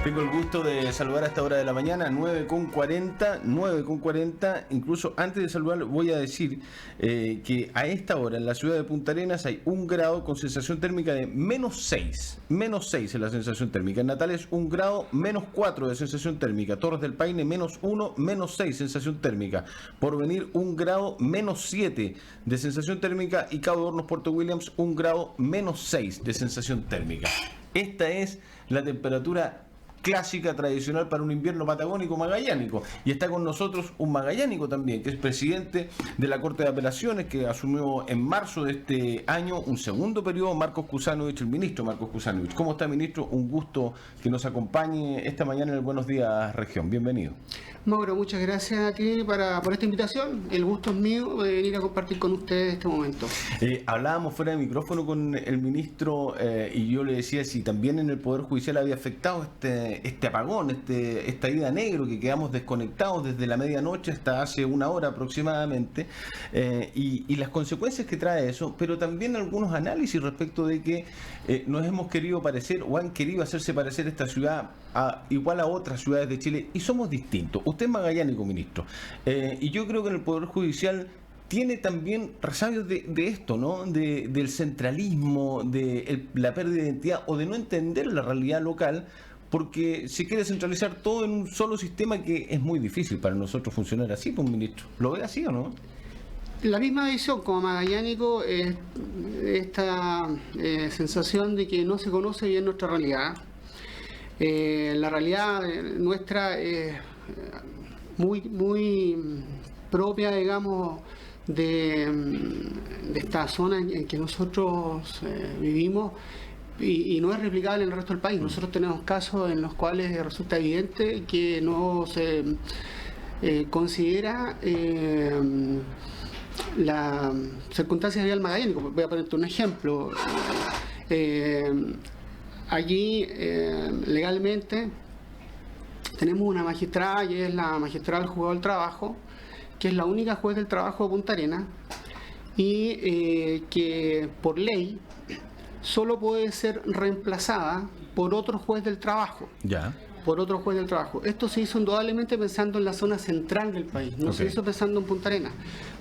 Tengo el gusto de saludar a esta hora de la mañana, 9:40. Incluso antes de saludar voy a decir que a esta hora en la ciudad de Punta Arenas hay 1 grado con sensación térmica de -6. -6 es la sensación térmica. En Natales 1 grado, -4 de sensación térmica. Torres del Paine -1, -6 sensación térmica. Porvenir 1 grado, -7 de sensación térmica. Y Cabo de Hornos, Puerto Williams 1 grado, -6 de sensación térmica. Esta es la temperatura clásica, tradicional para un invierno patagónico magallánico. Y está con nosotros un magallánico también, que es presidente de la Corte de Apelaciones, que asumió en marzo de este año un segundo periodo, Marcos Kusanovich, el ministro Marcos Kusanovich. ¿Cómo está, ministro? Un gusto que nos acompañe esta mañana en el Buenos Días Región. Bienvenido. Mauro, muchas gracias a ti por esta invitación. El gusto es mío de venir a compartir con ustedes este momento. Hablábamos fuera de micrófono con el ministro y yo le decía si también en el Poder Judicial había afectado este apagón, esta ida a negro, que quedamos desconectados desde la medianoche hasta hace 1 hora aproximadamente, y las consecuencias que trae eso, pero también algunos análisis respecto de que nos hemos querido parecer o han querido hacerse parecer esta ciudad igual a otras ciudades de Chile, y somos distintos. Usted es magallánico, ministro, y yo creo que en el Poder Judicial tiene también resabios de esto, ¿no? Del centralismo, de la pérdida de identidad o de no entender la realidad local, porque se quiere centralizar todo en un solo sistema que es muy difícil para nosotros funcionar así, pues, ministro. ¿Lo ve así o no? La misma visión como magallánico es esta sensación de que no se conoce bien nuestra realidad. La realidad nuestra es muy propia, digamos, de esta zona en que nosotros vivimos, y no es replicable en el resto del país. Nosotros tenemos casos en los cuales resulta evidente que no se considera la circunstancia real magallánico. Voy a ponerte un ejemplo. Allí legalmente tenemos una magistrada, que es la magistrada del Juzgado del Trabajo, que es la única juez del trabajo de Punta Arenas, y que por ley solo puede ser reemplazada por otro juez del trabajo. Ya. Por otro juez del trabajo. Esto se hizo indudablemente pensando en la zona central del país, no se hizo pensando en Punta Arenas,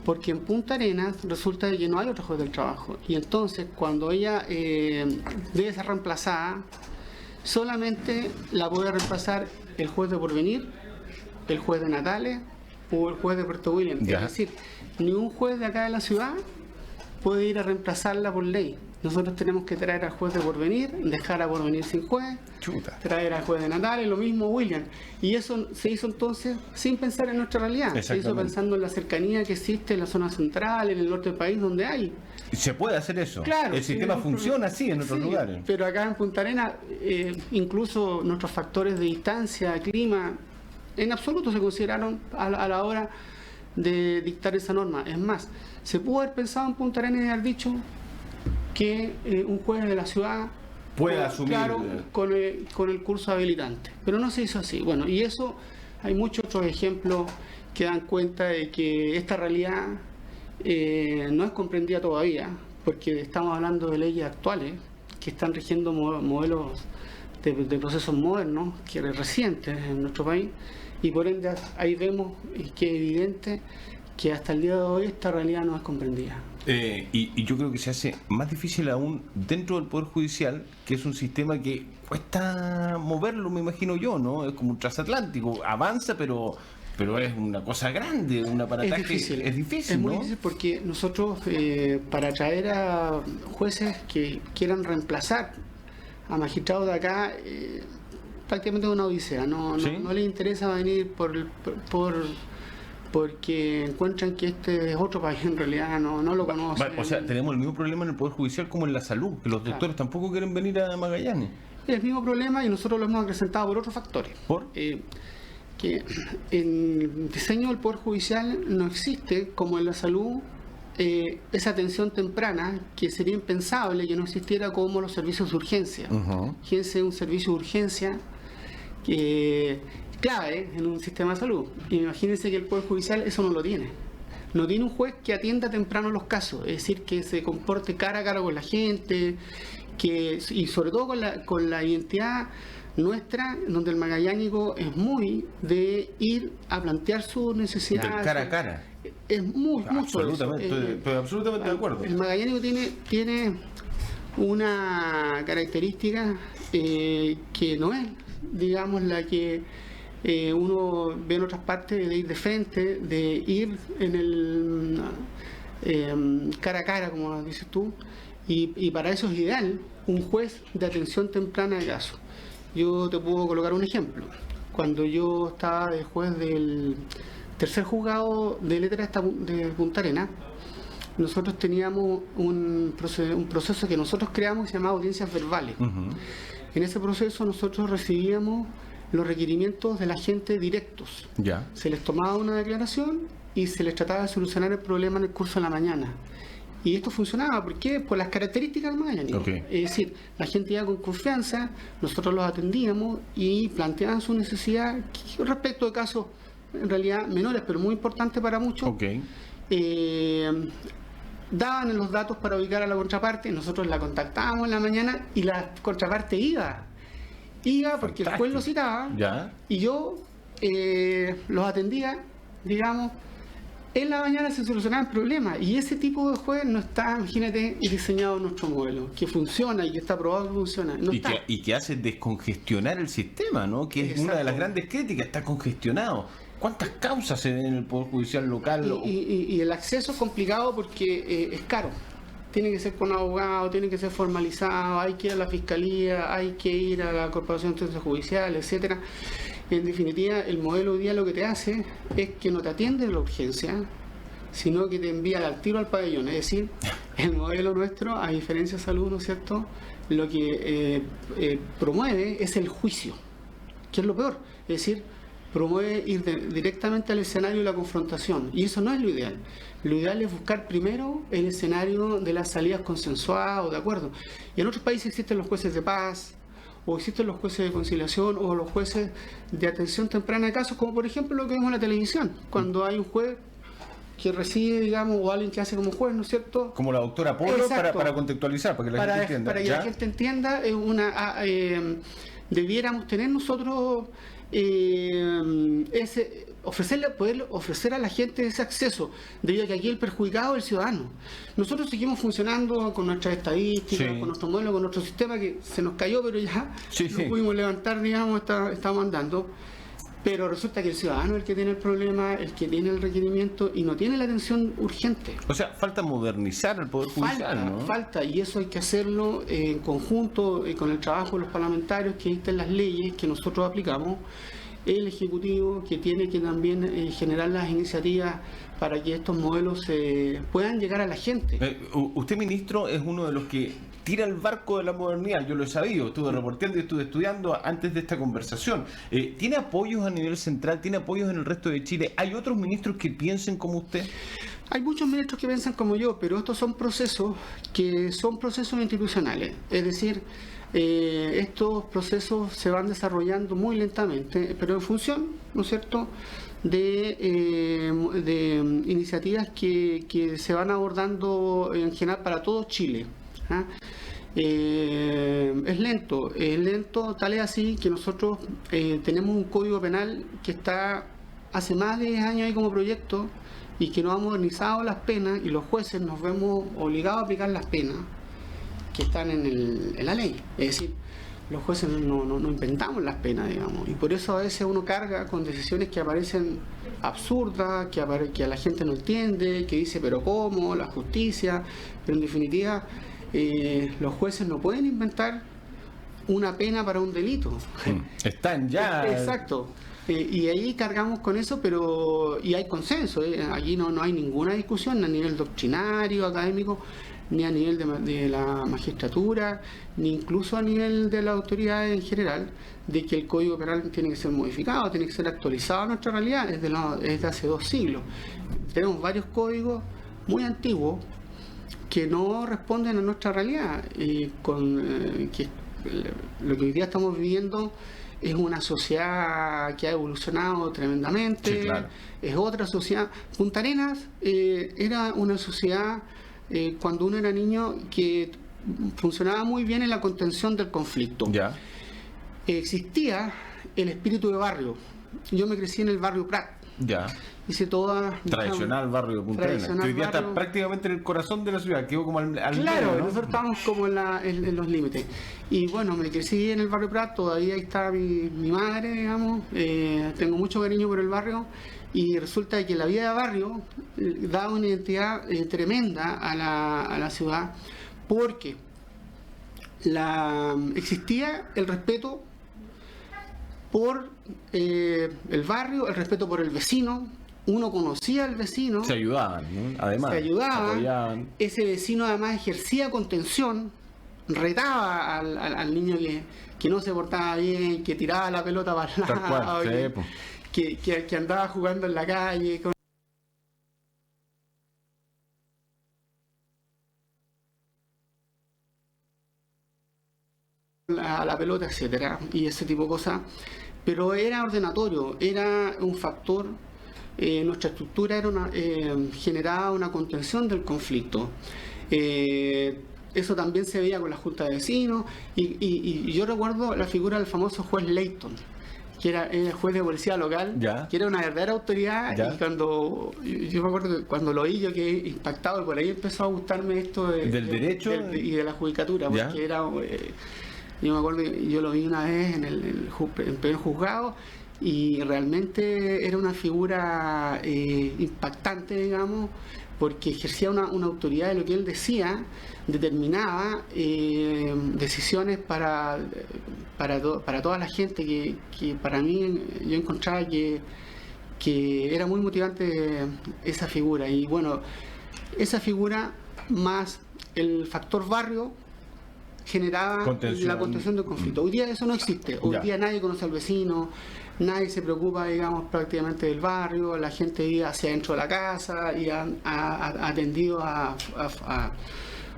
porque en Punta Arenas resulta que no hay otro juez del trabajo, y entonces cuando ella debe ser reemplazada, solamente la puede reemplazar el juez de Porvenir, el juez de Natales o el juez de Puerto Williams. Ya. Es decir, ni un juez de acá de la ciudad puede ir a reemplazarla por ley. Nosotros tenemos que traer al juez de Porvenir, dejar a Porvenir sin juez, traer al juez de Natales, lo mismo William. Y eso se hizo entonces sin pensar en nuestra realidad. Se hizo pensando en la cercanía que existe en la zona central, en el norte del país, donde hay. ¿Se puede hacer eso? Claro. El sistema funciona así en otros lugares. Pero acá en Punta Arenas, incluso nuestros factores de distancia, clima, en absoluto se consideraron a la hora de dictar esa norma. Es más, se pudo haber pensado en Punta Arenas y haber dicho que un juez de la ciudad puede asumir, claro, con el curso habilitante, pero no se hizo así. Bueno, y eso hay muchos otros ejemplos que dan cuenta de que esta realidad no es comprendida todavía, porque estamos hablando de leyes actuales que están rigiendo modelos de procesos modernos, que recientes en nuestro país, y por ende ahí vemos que es evidente que hasta el día de hoy esta realidad no es comprendida. Y yo creo que se hace más difícil aún dentro del Poder Judicial, que es un sistema que cuesta moverlo, me imagino yo, ¿no? Es como un transatlántico, avanza, pero es una cosa grande, un aparataje. Es difícil, muy ¿no? difícil, porque nosotros, para traer a jueces que quieran reemplazar a magistrados de acá, prácticamente es una odisea. No les interesa venir porque encuentran que este es otro país, en realidad no lo conocen. O sea, tenemos el mismo problema en el Poder Judicial como en la salud, que los doctores tampoco quieren venir a Magallanes. El mismo problema, y nosotros lo hemos acrecentado por otros factores. ¿Por? Que en el diseño del Poder Judicial no existe, como en la salud, esa atención temprana, que sería impensable que no existiera, como los servicios de urgencia. Urgencia es un servicio de urgencia clave en un sistema de salud. Y imagínense que el Poder Judicial eso no lo tiene. No tiene un juez que atienda temprano los casos, es decir, que se comporte cara a cara con la gente, y sobre todo con la identidad nuestra, donde el magallánico es muy de ir a plantear sus necesidades. Del cara a cara. Es mucho absolutamente, estoy absolutamente de acuerdo. El magallánico tiene una característica que no es, digamos, la que uno ve en otras partes, de ir de frente, de ir en el cara a cara, como dices tú, y para eso es ideal un juez de atención temprana de caso. Yo te puedo colocar un ejemplo. Cuando yo estaba de juez del tercer juzgado de letras de Punta Arenas, nosotros teníamos un proceso que nosotros creamos que se llamaba audiencias verbales. Uh-huh. En ese proceso nosotros recibíamos los requerimientos de la gente directos. Ya. Se les tomaba una declaración y se les trataba de solucionar el problema en el curso de la mañana. Y esto funcionaba, ¿por qué? Por las características del magallánico. Okay. Es decir, la gente iba con confianza, nosotros los atendíamos y planteaban su necesidad respecto de casos, en realidad menores, pero muy importantes para muchos. Okay. Daban los datos para ubicar a la contraparte, nosotros la contactábamos en la mañana y la contraparte iba porque el juez lo citaba. Ya. Y yo los atendía, digamos, en la mañana se solucionaban problemas. Y ese tipo de juez no está, imagínate, diseñado en nuestro modelo, que funciona y que está probado que funciona. No está. Y que hace descongestionar el sistema, ¿no? Que es Exacto. una de las grandes críticas, está congestionado. ¿Cuántas causas se ven en el Poder Judicial local? Y el acceso es complicado porque es caro. Tiene que ser con abogado, tiene que ser formalizado, hay que ir a la fiscalía, hay que ir a la Corporación de Servicios Judiciales, etcétera. En definitiva, el modelo hoy día lo que te hace es que no te atiende la urgencia, sino que te envía al tiro al pabellón. Es decir, el modelo nuestro, a diferencia de salud, ¿no es cierto?, lo que promueve es el juicio, que es lo peor. Es decir, promueve ir directamente al escenario de la confrontación, y eso no es lo ideal. Lo ideal es buscar primero el escenario de las salidas consensuadas o de acuerdo. Y en otros países existen los jueces de paz, o existen los jueces de conciliación, o los jueces de atención temprana de casos, como por ejemplo lo que vemos en la televisión, cuando hay un juez que recibe, digamos, o alguien que hace como juez, ¿no es cierto? Como la doctora Polo, para contextualizar, para que la gente entienda. Para que la gente entienda, debiéramos tener nosotros poder ofrecer a la gente ese acceso, debido a que aquí el perjudicado es el ciudadano. Nosotros seguimos funcionando con nuestras estadísticas, sí, con nuestro modelo, con nuestro sistema que se nos cayó, pero ya lo pudimos levantar, digamos, estamos andando. Pero resulta que el ciudadano es el que tiene el problema, el que tiene el requerimiento y no tiene la atención urgente. O sea, falta modernizar el Poder Judicial, ¿no? Falta, y eso hay que hacerlo en conjunto con el trabajo de los parlamentarios que dictan las leyes que nosotros aplicamos, el Ejecutivo que tiene que también generar las iniciativas para que estos modelos puedan llegar a la gente. Usted, ministro, es uno de los que tira el barco de la modernidad, yo lo he sabido, estuve reporteando y estuve estudiando antes de esta conversación. ¿Tiene apoyos a nivel central? ¿Tiene apoyos en el resto de Chile? ¿Hay otros ministros que piensen como usted? Hay muchos ministros que piensan como yo, pero estos son procesos que son procesos institucionales. Es decir, estos procesos se van desarrollando muy lentamente, pero en función, ¿no es cierto?, de iniciativas que se van abordando en general para todo Chile. ¿Ah? Es lento, tal es así que nosotros tenemos un código penal que está hace más de 10 años ahí como proyecto y que no ha modernizado las penas, y los jueces nos vemos obligados a aplicar las penas que están en la ley. Es decir, los jueces no inventamos las penas, digamos, y por eso a veces uno carga con decisiones que aparecen absurdas, que a la gente no entiende, que dice, pero ¿cómo? La justicia. Pero en definitiva, los jueces no pueden inventar una pena para un delito. Están ya. Exacto. Y ahí cargamos con eso, pero y hay consenso. Allí no hay ninguna discusión a nivel doctrinario, académico, ni a nivel de la magistratura, ni incluso a nivel de la autoridad en general, de que el Código Penal tiene que ser modificado, tiene que ser actualizado a nuestra realidad desde hace 2 siglos. Tenemos varios códigos muy antiguos que no responden a nuestra realidad, y que lo que hoy día estamos viviendo es una sociedad que ha evolucionado tremendamente. Sí, claro. Es otra sociedad. Punta Arenas era una sociedad cuando uno era niño que funcionaba muy bien en la contención del conflicto. Ya. existía el espíritu de barrio. Yo me crecí en el barrio Prat. Ya. Hice toda... Tradicional barrio de Punta Arenas, que hoy día está prácticamente en el corazón de la ciudad, quedó como al claro, medio, ¿no? nosotros estábamos como en los límites. Y bueno, me crecí en el barrio Prat, todavía ahí está mi madre, digamos. Tengo mucho cariño por el barrio. Y resulta que la vida de barrio da una identidad tremenda a la ciudad, porque existía el respeto por el barrio, el respeto por el vecino. Uno conocía al vecino, se ayudaban, ¿no? Además, se ayudaban, apoyaban. Ese vecino además ejercía contención, retaba al niño que no se portaba bien, que tiraba la pelota para el lado, que andaba jugando en la calle. A la pelota, etcétera, y ese tipo de cosas. Pero era ordenatorio, era un factor. Nuestra estructura generaba una contención del conflicto. Eso también se veía con la Junta de Vecinos, y yo recuerdo la figura del famoso juez Leighton, que era el juez de policía local, ¿Ya? que era una verdadera autoridad. ¿Ya? Y yo me acuerdo que cuando lo oí yo quedé impactado, y por ahí empezó a gustarme esto del derecho y de la judicatura, porque ¿Ya? era... yo me acuerdo que yo lo vi una vez en el primer juzgado, y realmente era una figura impactante, digamos, porque ejercía una autoridad de lo que él decía, determinaba decisiones para toda la gente, que para mí yo encontraba que era muy motivante esa figura. Y bueno, esa figura más el factor barrio generaba la contención del conflicto. Hoy día eso no existe. Hoy día nadie conoce al vecino, nadie se preocupa, digamos, prácticamente del barrio. La gente vive hacia dentro de la casa y ha tendido a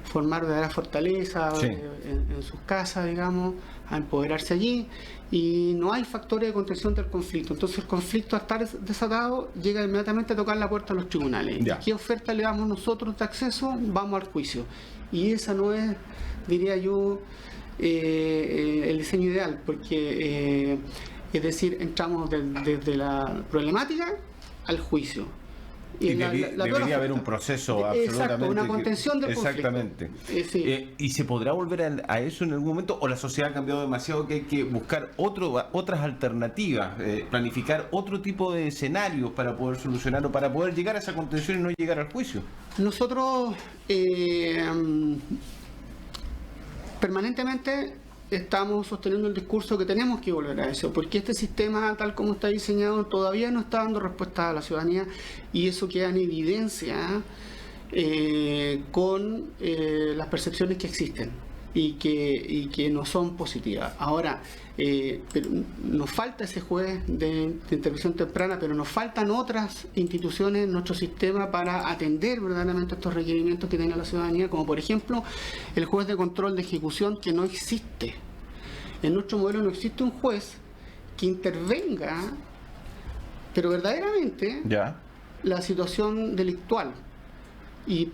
formar verdadera fortaleza en sus casas, digamos, a empoderarse allí, y no hay factores de contención del conflicto. Entonces el conflicto, al estar desatado, llega inmediatamente a tocar la puerta de los tribunales. ¿Y qué oferta le damos nosotros de acceso? Vamos al juicio. Y esa no es, diría yo, el diseño ideal, porque es decir, entramos desde la problemática al juicio. Y debería haber un proceso absolutamente... Exacto, una contención del exactamente. conflicto. Sí. ¿Y se podrá volver a eso en algún momento? ¿O la sociedad ha cambiado demasiado que hay que buscar otras alternativas, planificar otro tipo de escenarios para poder solucionar o para poder llegar a esa contención y no llegar al juicio? Nosotros permanentemente estamos sosteniendo el discurso que tenemos que volver a eso, porque este sistema, tal como está diseñado, todavía no está dando respuesta a la ciudadanía, y eso queda en evidencia con las percepciones que existen y que no son positivas. Ahora, pero nos falta ese juez de intervención temprana, pero nos faltan otras instituciones en nuestro sistema para atender verdaderamente estos requerimientos que tiene la ciudadanía, como por ejemplo el juez de control de ejecución, que no existe. En nuestro modelo no existe un juez que intervenga, pero verdaderamente, la situación delictual, y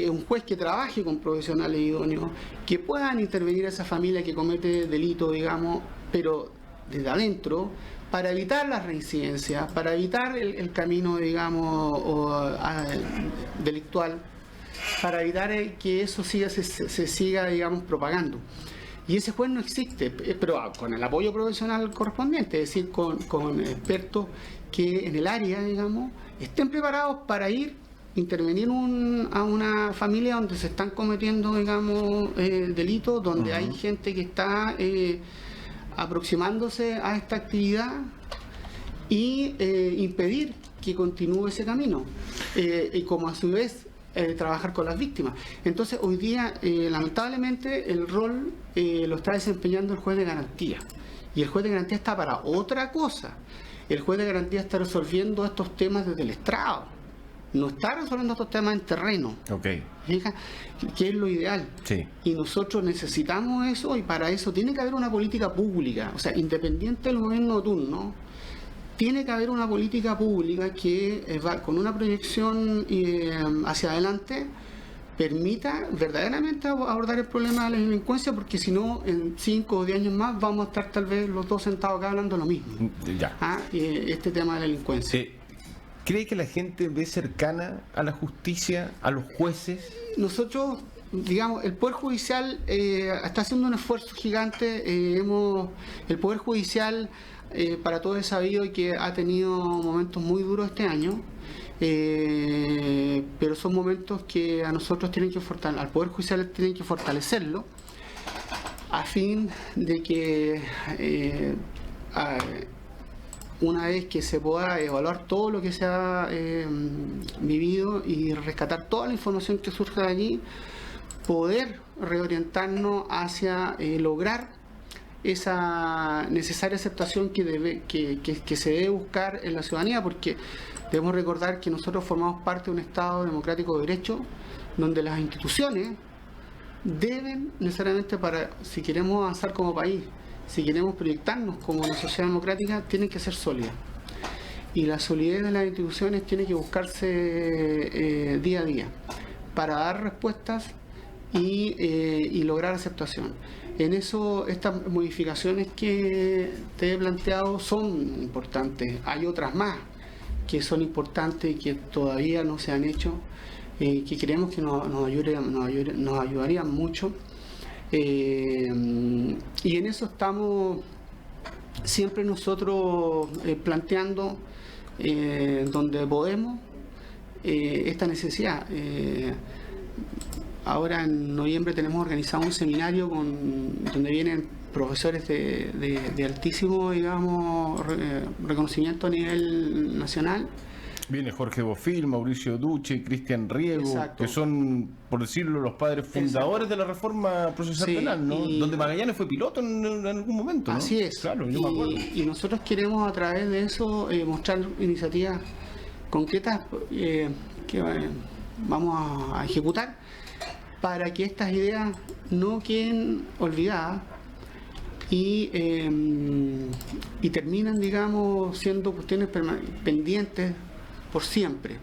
un juez que trabaje con profesionales idóneos, que puedan intervenir a esa familia que comete delito, digamos, pero desde adentro, para evitar las reincidencias, para evitar el camino, digamos, delictual, para evitar que eso se siga, digamos, propagando. Y ese juez no existe, pero con el apoyo profesional correspondiente, es decir, con expertos que en el área, digamos, estén preparados para intervenir a una familia donde se están cometiendo, digamos, delitos, donde hay gente que está aproximándose a esta actividad, y impedir que continúe ese camino, y como a su vez trabajar con las víctimas. Entonces hoy día lamentablemente el rol lo está desempeñando el juez de garantía, y el juez de garantía está para otra cosa. El juez de garantía está resolviendo estos temas desde el estrado, no está resolviendo estos temas en terreno. Fija, que es lo ideal. Y nosotros necesitamos eso, y para eso tiene que haber una política pública, o sea, independiente del gobierno de turno, tiene que haber una política pública que va con una proyección hacia adelante, permita verdaderamente abordar el problema de la delincuencia, porque si no, en 5 o 10 años más vamos a estar tal vez los dos sentados acá hablando lo mismo. Ya. Este tema de la delincuencia. ¿Cree que la gente ve cercana a la justicia, a los jueces? Nosotros, digamos, el Poder Judicial está haciendo un esfuerzo gigante. El Poder Judicial, para todos es sabido que ha tenido momentos muy duros este año. Pero son momentos que a nosotros al Poder Judicial tienen que fortalecerlo a fin de que una vez que se pueda evaluar todo lo que se ha vivido y rescatar toda la información que surja de allí, poder reorientarnos hacia lograr esa necesaria aceptación que se debe buscar en la ciudadanía, porque debemos recordar que nosotros formamos parte de un Estado democrático de derecho, donde las instituciones deben necesariamente, si queremos avanzar como país, si queremos proyectarnos como una sociedad democrática, tienen que ser sólidas. Y la solidez de las instituciones tiene que buscarse día a día para dar respuestas y lograr aceptación. En eso, estas modificaciones que te he planteado son importantes. Hay otras más que son importantes y que todavía no se han hecho, que creemos que nos ayudarían mucho. Y en eso estamos siempre nosotros planteando donde podemos esta necesidad. Ahora en noviembre tenemos organizado un seminario donde vienen profesores de altísimo, digamos, reconocimiento a nivel nacional. Viene Jorge Bofill, Mauricio Duche, Cristian Riego, Exacto. Que son, por decirlo, los padres fundadores de la reforma procesal penal, ¿no? Donde Magallanes fue piloto en algún momento, ¿no? Así es. Claro, yo me acuerdo. Y nosotros queremos a través de eso mostrar iniciativas concretas que vamos a ejecutar para que estas ideas no queden olvidadas y terminan, digamos, siendo cuestiones pendientes por siempre,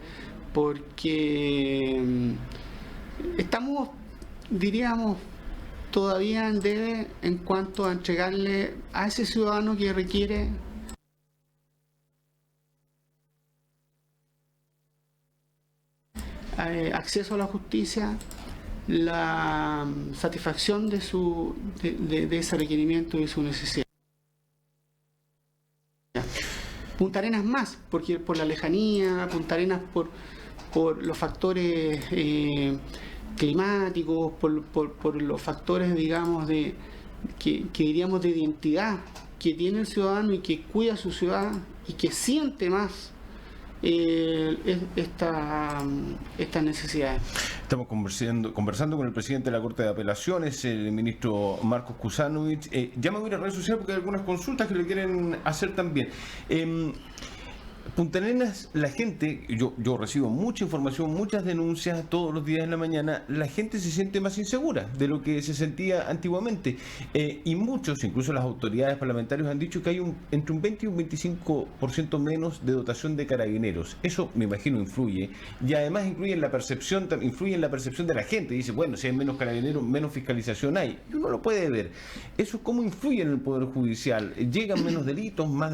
porque estamos, diríamos, todavía en debe en cuanto a entregarle a ese ciudadano que requiere acceso a la justicia, la satisfacción de ese requerimiento y de su necesidad. Punta Arenas más, porque por la lejanía, Punta Arenas por los factores climáticos, por los factores, digamos, que diríamos de identidad que tiene el ciudadano y que cuida su ciudad y que siente más estas necesidades. Estamos conversando con el presidente de la Corte de Apelaciones, el ministro Marcos Kusanovich. Ya me voy a redes sociales porque hay algunas consultas que le quieren hacer también. Punta Arenas, la gente, yo recibo mucha información, muchas denuncias todos los días en la mañana, la gente se siente más insegura de lo que se sentía antiguamente, y muchos, incluso las autoridades parlamentarias, han dicho que hay entre un 20 y un 25% menos de dotación de carabineros. Eso me imagino influye, y además influye en la percepción de la gente. Dice, bueno, si hay menos carabineros, menos fiscalización hay, y uno lo puede ver. Eso cómo influye en el Poder Judicial. ¿Llegan menos delitos, más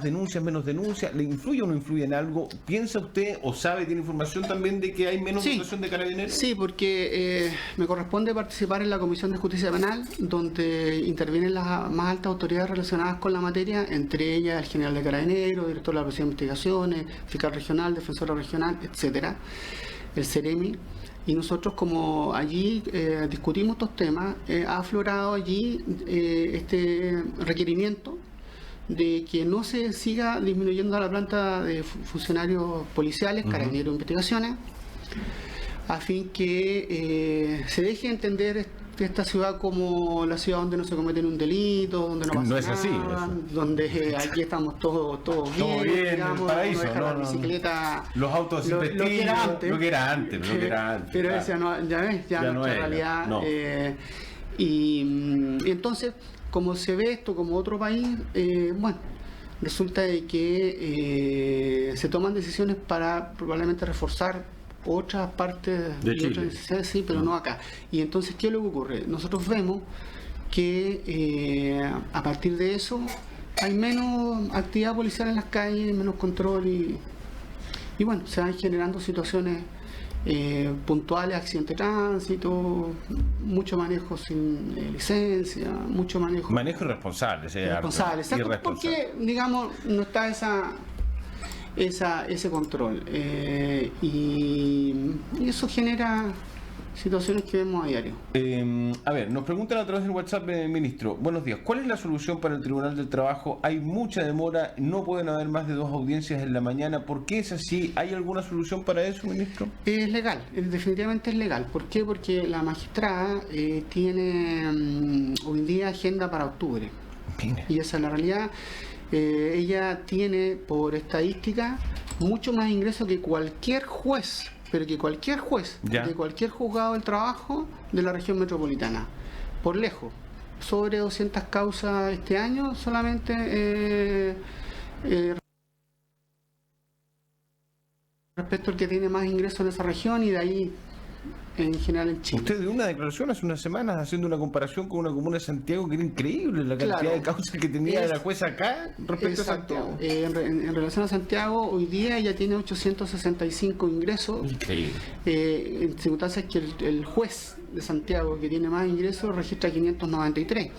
denuncias, menos denuncias? ¿Le influye o no influye en algo? ¿Piensa usted o sabe, tiene información también de que hay menos dotación de carabineros? Sí, porque me corresponde participar en la Comisión de Justicia Penal, donde intervienen las más altas autoridades relacionadas con la materia, entre ellas el general de Carabineros, director de la Policía de Investigaciones, fiscal regional, defensora regional, etcétera, el CEREMI. Y nosotros, como allí discutimos estos temas, ha aflorado allí este requerimiento de que no se siga disminuyendo la planta de funcionarios policiales, carabineros de investigaciones, a fin que se deje entender esta ciudad como la ciudad donde no se cometen un delito, donde no pasa no es nada, así, eso. Donde aquí estamos todos bien, digamos, el paraíso, no la bicicleta, los autos lo que era antes. claro. Pero esa no, ya ves, ya no nuestra era, realidad. no. Y entonces, como se ve esto como otro país, bueno, resulta de que se toman decisiones para probablemente reforzar otras partes de y Chile. otras necesidades, sí, pero no acá. Y entonces, ¿qué es lo que ocurre? Nosotros vemos que a partir de eso hay menos actividad policial en las calles, menos control y bueno, se van generando situaciones puntuales, accidentes de tránsito, mucho manejo sin licencia, mucho manejo... Manejo irresponsable, irresponsable, exacto, porque, digamos, no está ese control. Y eso genera situaciones que vemos a diario. A ver, nos preguntan a través del WhatsApp, ministro. Buenos días. ¿Cuál es la solución para el Tribunal del Trabajo? Hay mucha demora, no pueden haber más de 2 audiencias en la mañana. ¿Por qué es así? ¿Hay alguna solución para eso, ministro? Es legal, definitivamente es legal. ¿Por qué? Porque la magistrada tiene hoy día agenda para octubre. Mire. Y esa es la realidad. Ella tiene, por estadística, mucho más ingresos que cualquier juez, pero que cualquier juez, ¿Ya? de cualquier juzgado del trabajo de la región metropolitana, por lejos. Sobre 200 causas este año, solamente respecto al que tiene más ingresos en esa región y de ahí en general en Chile. Usted dio una declaración hace unas semanas haciendo una comparación con una comuna de Santiago que era increíble la cantidad Claro. de causas que tenía la jueza acá respecto Exacto. a Santiago. En relación a Santiago, hoy día ya tiene 865 ingresos. Increíble. En circunstancias que el juez de Santiago, que tiene más ingresos, registra 593.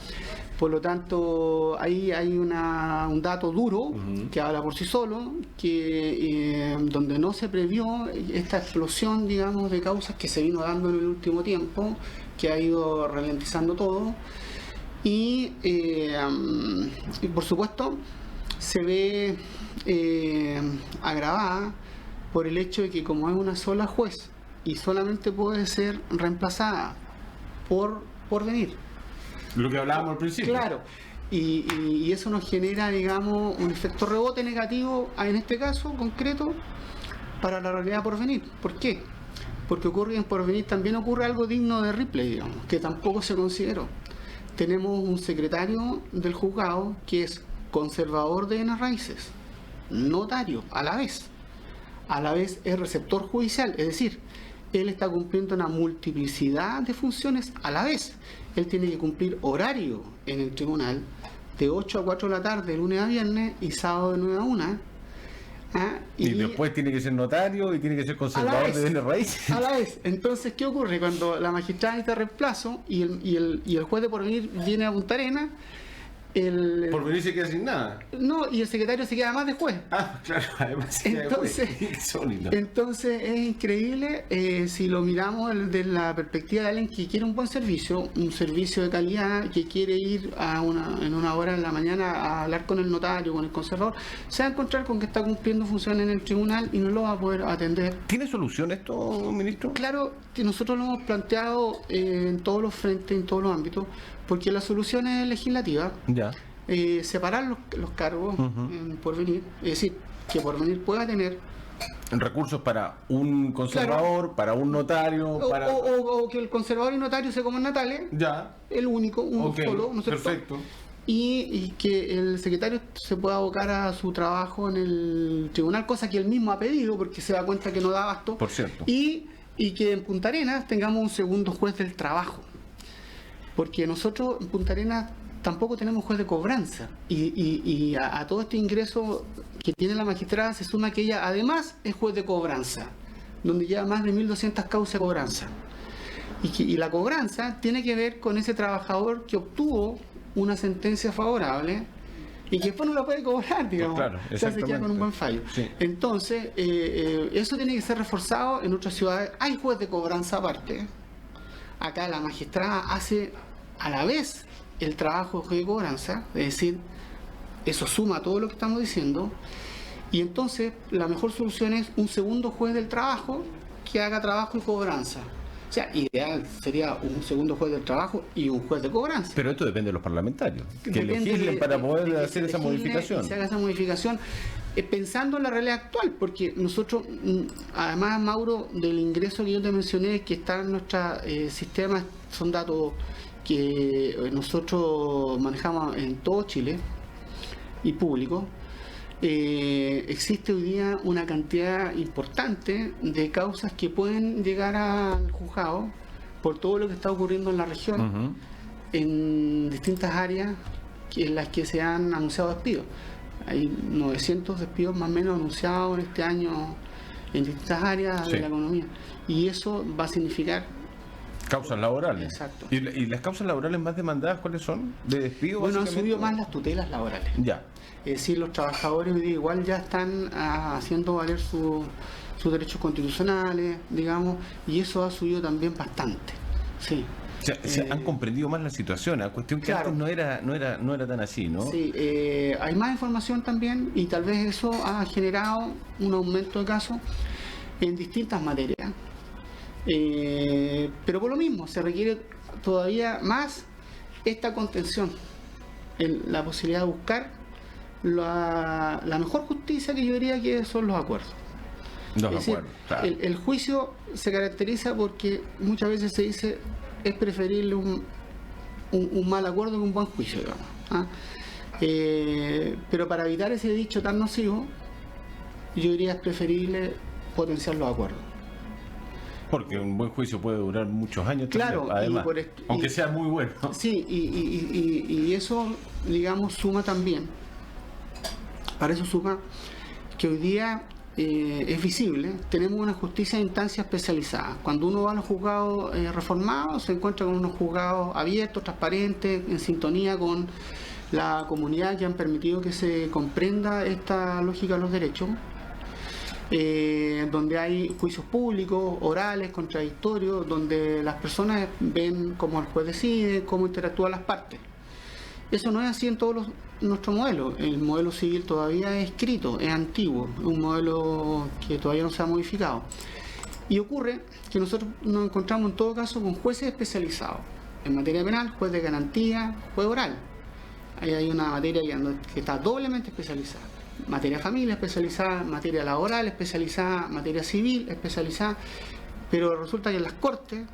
Por lo tanto, ahí hay un dato duro que habla por sí solo, que donde no se previó esta explosión, digamos, de causas que se vino dando en el último tiempo, que ha ido ralentizando todo. Y por supuesto, se ve agravada por el hecho de que como es una sola juez y solamente puede ser reemplazada por venir. Lo que hablábamos al principio. Claro, y eso nos genera, digamos, un efecto rebote negativo, en este caso concreto, para la realidad por venir. ¿Por qué? Porque ocurre en Porvenir también ocurre algo digno de replay, digamos, que tampoco se consideró. Tenemos un secretario del juzgado que es conservador de bienes raíces, notario a la vez es receptor judicial, es decir, él está cumpliendo una multiplicidad de funciones a la vez. Él tiene que cumplir horario en el tribunal de 8 a 4 de la tarde, de lunes a viernes, y sábado de 9 a 1. Y después tiene que ser notario y tiene que ser conservador de bienes raíces. A la vez. Entonces, ¿qué ocurre? Cuando la magistrada necesita reemplazo y el juez de Porvenir viene a Punta Arenas, Porvenir se queda sin nada. No, y el secretario se queda más de juez. Ah, claro, además se queda de juez. Entonces es increíble si lo miramos desde la perspectiva de alguien que quiere un buen servicio, un servicio de calidad, que quiere ir en una hora en la mañana a hablar con el notario, con el conservador, se va a encontrar con que está cumpliendo funciones en el tribunal y no lo va a poder atender. ¿Tiene solución esto, ministro? Claro, que nosotros lo hemos planteado en todos los frentes, en todos los ámbitos, porque la solución es legislativa. Ya. Separar los cargos en Porvenir, es decir, que Porvenir pueda tener recursos para un conservador, claro, para un notario, o que el conservador y notario se coman natales, ya, el único, uno solo, ¿no es cierto? Perfecto. Y que el secretario se pueda abocar a su trabajo en el tribunal, cosa que él mismo ha pedido porque se da cuenta que no da abasto. Por cierto. Y que en Punta Arenas tengamos un segundo juez del trabajo. Porque nosotros en Punta Arenas tampoco tenemos juez de cobranza. Y a todo este ingreso que tiene la magistrada se suma que ella además es juez de cobranza, donde lleva más de 1.200 causas de cobranza. Y la cobranza tiene que ver con ese trabajador que obtuvo una sentencia favorable y que después no la puede cobrar, digamos. Claro, o sea, se queda con un buen fallo. Sí. Entonces, eso tiene que ser reforzado. En otras ciudades hay juez de cobranza aparte. Acá la magistrada hace a la vez el trabajo de cobranza, es decir, eso suma a todo lo que estamos diciendo, y entonces la mejor solución es un segundo juez del trabajo que haga trabajo y cobranza. O sea, ideal sería un segundo juez del trabajo y un juez de cobranza. Pero esto depende de los parlamentarios, que legislen para poder hacer esa modificación. Se haga esa modificación pensando en la realidad actual, porque nosotros, además, Mauro, del ingreso que yo te mencioné, que está en nuestro sistema, son datos que nosotros manejamos en todo Chile y público. existe hoy día una cantidad importante de causas que pueden llegar al juzgado por todo lo que está ocurriendo en la región, en distintas áreas en las que se han anunciado despidos. Hay 900 despidos más o menos anunciados en este año en distintas áreas de la economía. Y eso va a significar... Causas laborales. Exacto. ¿Y las causas laborales más demandadas cuáles son? ¿De despido? Bueno, han subido más las tutelas laborales. Ya. Es decir, los trabajadores hoy día igual ya están haciendo valer sus derechos constitucionales, digamos, y eso ha subido también bastante. Sí. Se han comprendido más la situación, la cuestión que antes no era tan así, ¿no? Sí, hay más información también y tal vez eso ha generado un aumento de casos en distintas materias. Pero por lo mismo, se requiere todavía más esta contención, la posibilidad de buscar la mejor justicia, que yo diría que son los acuerdos. Claro. El juicio se caracteriza porque muchas veces se dice es preferible un mal acuerdo que un buen juicio, digamos. Pero para evitar ese dicho tan nocivo, yo diría es preferible potenciar los acuerdos. Porque un buen juicio puede durar muchos años, claro, también, además, aunque sea muy bueno. Sí, y eso, digamos, suma también. Para eso suma que hoy día es visible, tenemos una justicia de instancia especializada. Cuando uno va a los juzgados reformados, se encuentra con unos juzgados abiertos, transparentes, en sintonía con la comunidad, que han permitido que se comprenda esta lógica de los derechos, donde hay juicios públicos, orales, contradictorios, donde las personas ven cómo el juez decide, cómo interactúan las partes. Eso no es así en todos nuestro modelo. El modelo civil todavía es escrito, es antiguo, es un modelo que todavía no se ha modificado. Y ocurre que nosotros nos encontramos en todo caso con jueces especializados. En materia penal, juez de garantía, juez oral. Ahí hay una materia que está doblemente especializada. Materia familia especializada, materia laboral especializada, materia civil especializada. Pero resulta que en las cortes,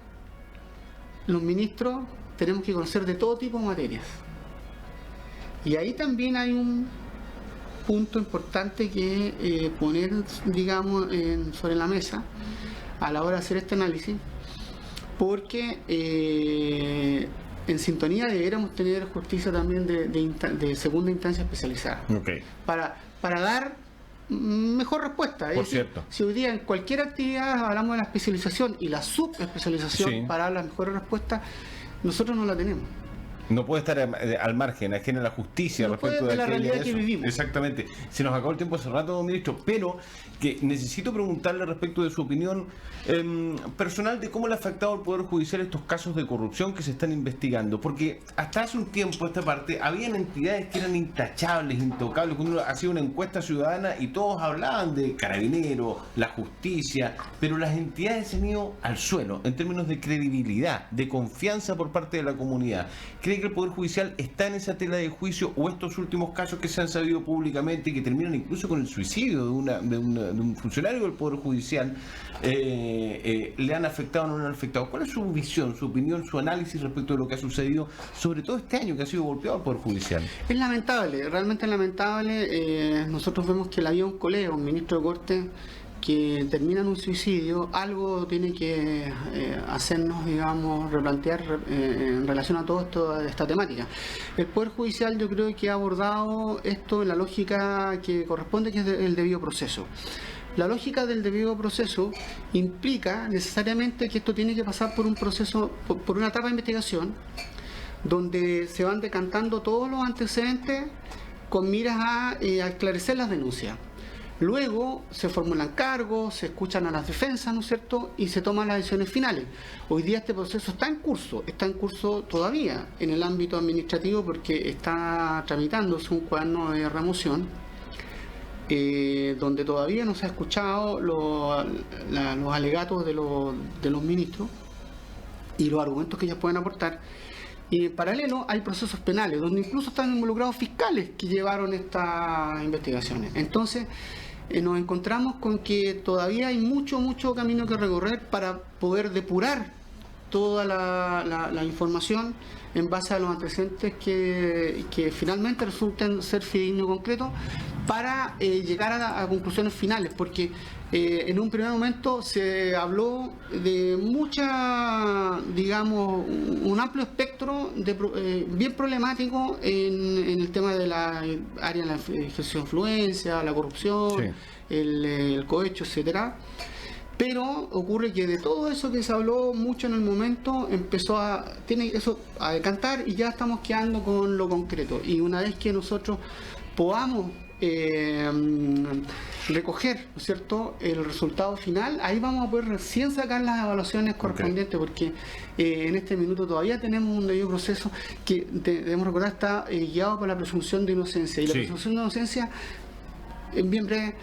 los ministros tenemos que conocer de todo tipo de materias. Y ahí también hay un punto importante que poner, digamos, sobre la mesa a la hora de hacer este análisis, porque en sintonía deberíamos tener justicia también de segunda instancia especializada, para dar mejor respuesta. Por cierto. Si hoy día en cualquier actividad hablamos de la especialización y la subespecialización para dar las mejores respuestas, nosotros no la tenemos. No puede estar al margen, ajena a la justicia respecto de la realidad que vivimos. Exactamente. Se nos acabó el tiempo hace rato, don ministro, pero que necesito preguntarle respecto de su opinión personal de cómo le ha afectado al Poder Judicial estos casos de corrupción que se están investigando. Porque hasta hace un tiempo esta parte, habían entidades que eran intachables, intocables, cuando uno hacía una encuesta ciudadana y todos hablaban de Carabineros, la justicia, pero las entidades se han ido al suelo en términos de credibilidad, de confianza por parte de la comunidad. ¿Cree que el Poder Judicial está en esa tela de juicio, o estos últimos casos que se han sabido públicamente y que terminan incluso con el suicidio de un funcionario del Poder Judicial le han afectado o no le han afectado? ¿Cuál es su visión, su opinión, su análisis respecto de lo que ha sucedido, sobre todo este año que ha sido golpeado el Poder Judicial? Es lamentable, realmente lamentable. Nosotros vemos que había un colega, un ministro de Corte, que termina en un suicidio. Algo tiene que hacernos, digamos, replantear en relación a toda esta temática. El Poder Judicial, yo creo que ha abordado esto en la lógica que corresponde, que es el debido proceso. La lógica del debido proceso implica necesariamente que esto tiene que pasar por un proceso, por una etapa de investigación, donde se van decantando todos los antecedentes con miras a esclarecer las denuncias. Luego se formulan cargos, se escuchan a las defensas, ¿no es cierto?, y se toman las decisiones finales. Hoy día este proceso está en curso todavía en el ámbito administrativo, porque está tramitándose un cuaderno de remoción donde todavía no se ha escuchado los alegatos de los ministros y los argumentos que ellos pueden aportar. Y en paralelo hay procesos penales, donde incluso están involucrados fiscales que llevaron estas investigaciones. Entonces, nos encontramos con que todavía hay mucho camino que recorrer para poder depurar toda la información en base a los antecedentes que finalmente resulten ser fidedignos y concretos para llegar a conclusiones finales, porque en un primer momento se habló de digamos, un amplio espectro bien problemático en el tema de la área de la ejercicio de influencia, la corrupción, Sí. el cohecho, etcétera. Pero ocurre que de todo eso que se habló mucho en el momento tiene eso a decantar y ya estamos quedando con lo concreto. Y una vez que nosotros podamos recoger, ¿no es cierto?, el resultado final, ahí vamos a poder recién sacar las evaluaciones correspondientes, porque en este minuto todavía tenemos un debido proceso que debemos recordar está guiado por la presunción de inocencia. Y la presunción de inocencia, en bien breve,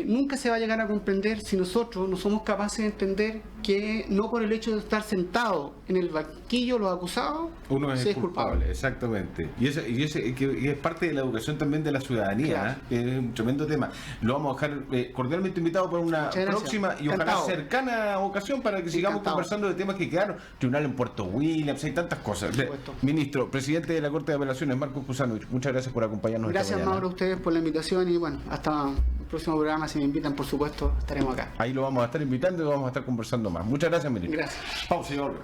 nunca se va a llegar a comprender si nosotros no somos capaces de entender que no por el hecho de estar sentado en el banquillo los acusados, uno es se culpable, exactamente. Y es parte de la educación también de la ciudadanía, Claro. es un tremendo tema. Lo vamos a dejar cordialmente invitado para una Muchas gracias. próxima y ojalá Encantado. cercana ocasión para que sigamos Encantado. conversando de temas que quedaron. Tribunal en Puerto Williams, hay tantas cosas. Por supuesto. Ministro, presidente de la Corte de Apelaciones, Marcos Kusanovich, muchas gracias por acompañarnos esta Gracias, mañana. Mauro, a ustedes por la invitación y bueno, hasta el próximo programa, si me invitan, por supuesto, estaremos acá. Ahí lo vamos a estar invitando y vamos a estar conversando más. Muchas gracias, ministro. Gracias. Pausa y volvemos.